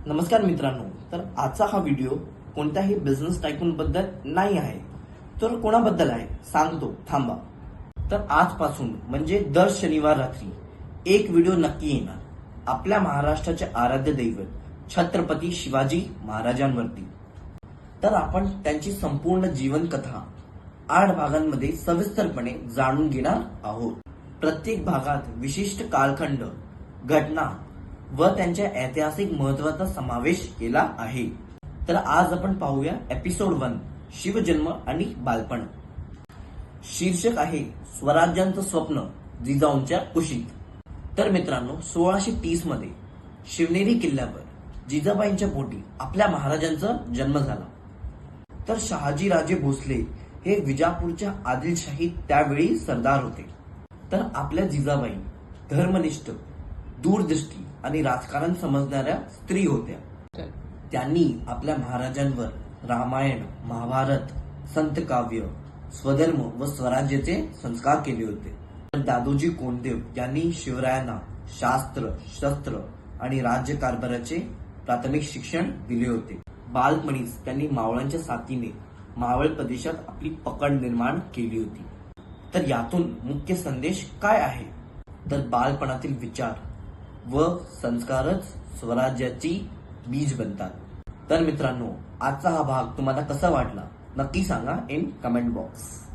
नमस्कार मित्रांनो, तर आजचा हा व्हिडिओ कोणत्याही बिझनेस टायकून बद्दल नाही आहे, तर कोणाबद्दल आहे सांगतो, थांबा. तर आजपासून म्हणजे दर शनिवार रात्री एक व्हिडिओ नक्की येणार आपल्या महाराष्ट्राचे आराध्य दैवत छत्रपती शिवाजी महाराजांवरती. तर आपण त्यांची संपूर्ण जीवन कथा 8 भागांमध्ये सविस्तरपणे जाणून घेणार आहोत. प्रत्येक भागात विशिष्ट कालखंड, घटना व त्यांच्या ऐतिहासिक महत्वाचा समावेश केला आहे. तर आज आपण पाहूया एपिसोड 1, शिवजन्म आणि बालपण. शीर्षक आहे स्वराज्याचं स्वप्न जिजाऊंच्या कुशीत. तर मित्रांनो, 1630 मध्ये शिवनेरी किल्ल्यावर जिजाबाईंच्या पोटी आपल्या महाराजांचा जन्म झाला. तर शहाजीराजे भोसले हे विजापूरच्या आदिलशाही त्यावेळी सरदार होते. तर आपल्या जिजाबाई धर्मनिष्ठ, दूरदृष्टी आणि राजकारण समजणाऱ्या स्त्री होत्या. त्यांनी आपल्या महाराजांवर रामायण, महाभारत, संतकाव्य, स्वधर्म व स्वराज्याचे संस्कार केले होते. तर दादोजी कोंडदेव यांनी शिवरायांना शास्त्र, शस्त्र आणि राज्यकारभाराचे प्राथमिक शिक्षण दिले होते. बालपणीच त्यांनी मावळांच्या साथीने मावळ प्रदेशात आपली पकड निर्माण केली होती. तर यातून मुख्य संदेश काय आहे? तर बालपणातील विचार व संस्कारच स्वराज्याची बीज बनतात. तर मित्रांनो, आजचा हा भाग तुम्हाला कसा वाटला नक्की सांगा इन कमेंट बॉक्स.